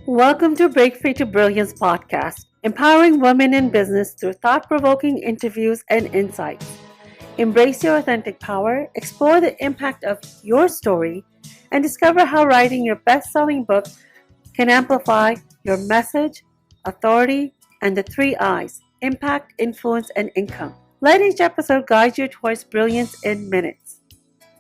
Welcome to Break Free to Brilliance podcast, empowering women in business through thought provoking interviews and insights. Embrace your authentic power, explore the impact of your story, and discover how writing your best selling book can amplify your message, authority, and the three I's: impact, influence, and income. Let each episode guide you towards brilliance in minutes.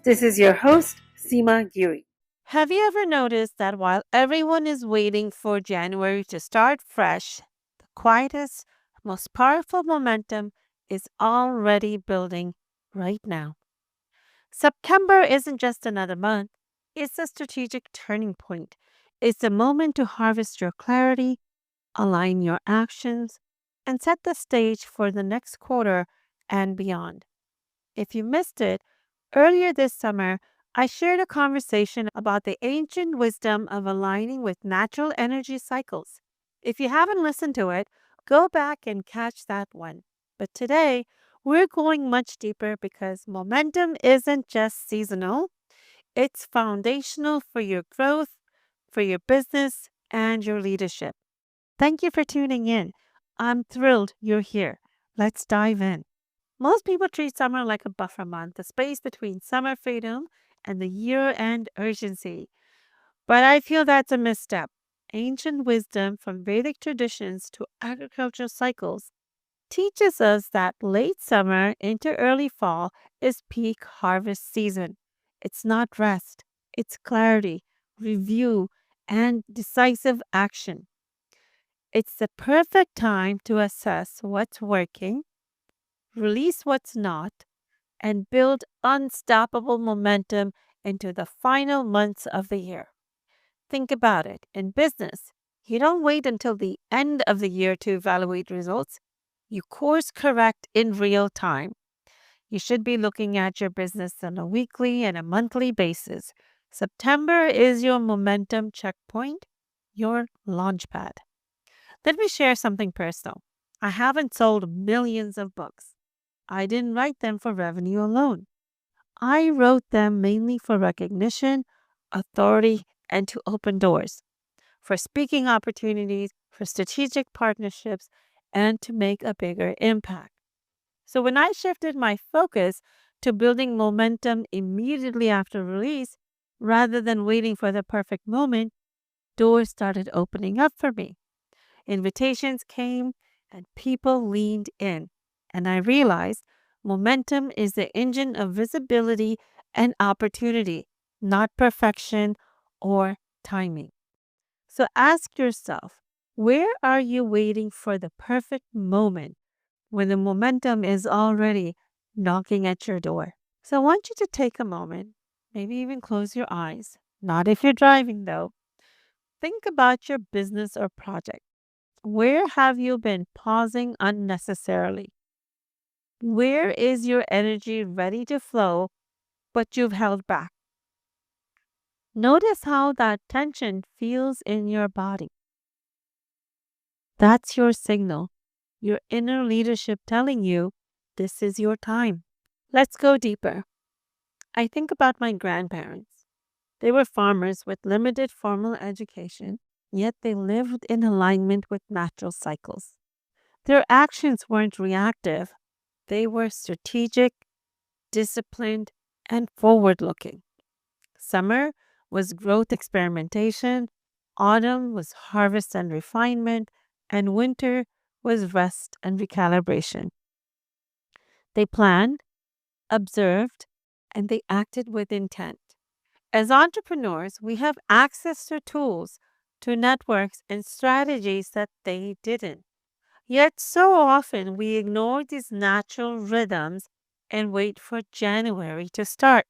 This is your host, Seema Giri. Have you ever noticed that while everyone is waiting for January to start fresh, the quietest, most powerful momentum is already building right now? September isn't just another month, it's a strategic turning point. It's a moment to harvest your clarity, align your actions, and set the stage for the next quarter and beyond. If you missed it, earlier this summer, I shared a conversation about the ancient wisdom of aligning with natural energy cycles. If you haven't listened to it, go back and catch that one. But today, we're going much deeper because momentum isn't just seasonal, it's foundational for your growth, for your business, and your leadership. Thank you for tuning in. I'm thrilled you're here. Let's dive in. Most people treat summer like a buffer month, the space between summer freedom and the year end urgency. But I feel that's a misstep. Ancient wisdom from Vedic traditions to agricultural cycles teaches us that late summer into early fall is peak harvest season. It's not rest, it's clarity, review, and decisive action. It's the perfect time to assess what's working, release what's not, and build unstoppable momentum into the final months of the year. Think about it. In business, you don't wait until the end of the year to evaluate results. You course correct in real time. You should be looking at your business on a weekly and a monthly basis. September is your momentum checkpoint, your launchpad. Let me share something personal. I haven't sold millions of books. I didn't write them for revenue alone. I wrote them mainly for recognition, authority, and to open doors, for speaking opportunities, for strategic partnerships, and to make a bigger impact. So when I shifted my focus to building momentum immediately after release, rather than waiting for the perfect moment, doors started opening up for me. Invitations came and people leaned in. And I realized momentum is the engine of visibility and opportunity, not perfection or timing. So ask yourself, where are you waiting for the perfect moment when the momentum is already knocking at your door? So I want you to take a moment, maybe even close your eyes. Not if you're driving, though. Think about your business or project. Where have you been pausing unnecessarily? Where is your energy ready to flow, but you've held back? Notice how that tension feels in your body. That's your signal, your inner leadership telling you this is your time. Let's go deeper. I think about my grandparents. They were farmers with limited formal education, yet they lived in alignment with natural cycles. Their actions weren't reactive, they were strategic, disciplined, and forward looking. Summer was growth experimentation, autumn was harvest and refinement, and winter was rest and recalibration. They planned, observed, and they acted with intent. As entrepreneurs, we have access to tools, to networks, and strategies that they didn't. Yet so often we ignore these natural rhythms and wait for January to start.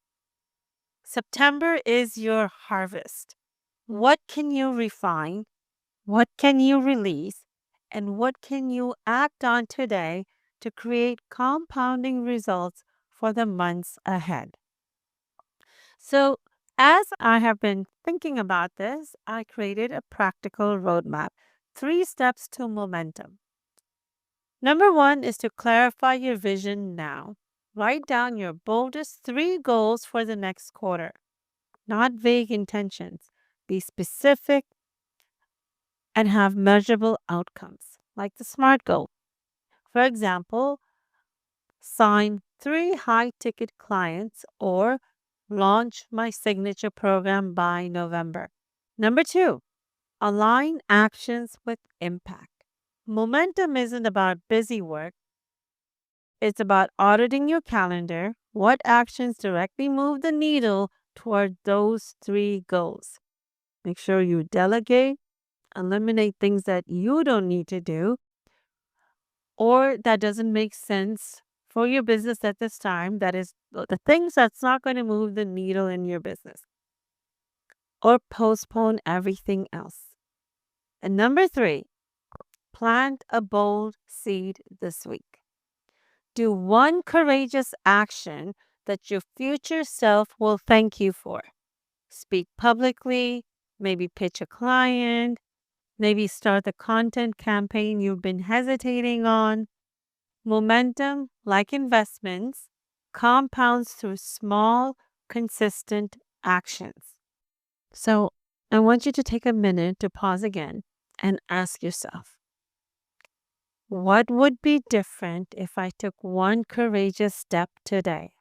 September is your harvest. What can you refine? What can you release? And what can you act on today to create compounding results for the months ahead? So, as I have been thinking about this, I created a practical roadmap, 3 steps to momentum. Number one is to clarify your vision now. Write down your boldest 3 goals for the next quarter, not vague intentions. Be specific, and have measurable outcomes, like the SMART goal. For example, sign 3 high ticket clients or launch my signature program by November. Number 2, align actions with impact. Momentum isn't about busy work, it's about auditing your calendar. What actions directly move the needle toward those 3 goals? Make sure you delegate, eliminate things that you don't need to do or that doesn't make sense for your business at this time. That is the things that's not going to move the needle in your business, or postpone everything else. And number 3, plant a bold seed this week. Do one courageous action that your future self will thank you for. Speak publicly, maybe pitch a client, maybe start the content campaign you've been hesitating on. Momentum, like investments, compounds through small, consistent actions. So I want you to take a minute to pause again and ask yourself, what would be different if I took one courageous step today?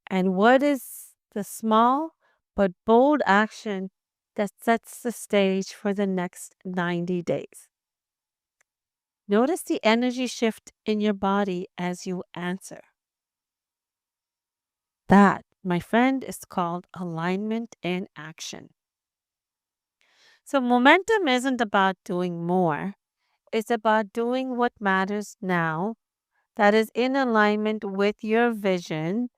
And what is the small but bold action that sets the stage for the next 90 days? Notice the energy shift in your body as you answer. That, my friend, is called alignment in action. So, momentum isn't about doing more, it's about doing what matters now, that is in alignment with your vision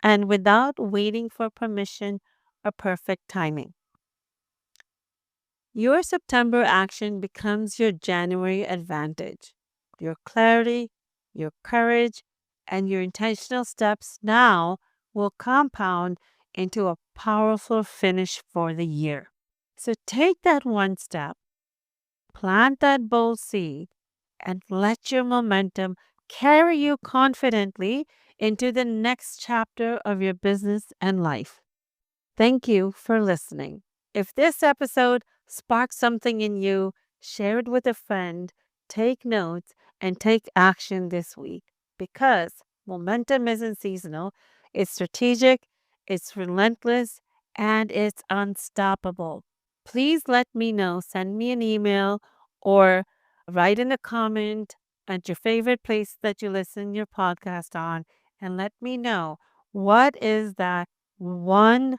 and without waiting for permission or perfect timing. Your September action becomes your January advantage. Your clarity, your courage, and your intentional steps now will compound into a powerful finish for the year. So take that one step, plant that bold seed, and let your momentum carry you confidently into the next chapter of your business and life. Thank you for listening. If this episode sparked something in you, share it with a friend, take notes, and take action this week because momentum isn't seasonal, it's strategic, it's relentless, and it's unstoppable. Please let me know. Send me an email or write in a comment at your favorite place that you listen your podcast on and let me know what is that one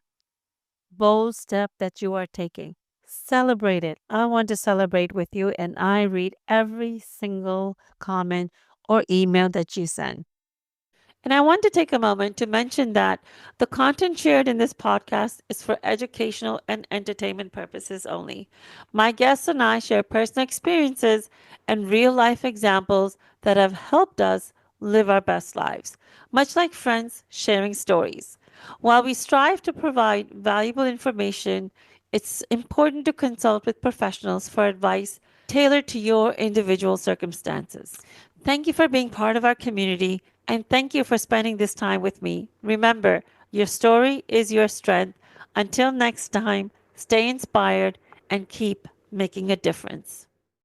bold step that you are taking. Celebrate it. I want to celebrate with you, and I read every single comment or email that you send. And I want to take a moment to mention that the content shared in this podcast is for educational and entertainment purposes only. My guests and I share personal experiences and real life examples that have helped us live our best lives, much like friends sharing stories. While we strive to provide valuable information, it's important to consult with professionals for advice tailored to your individual circumstances. Thank you for being part of our community and thank you for spending this time with me. Remember, your story is your strength. Until next time, stay inspired and keep making a difference.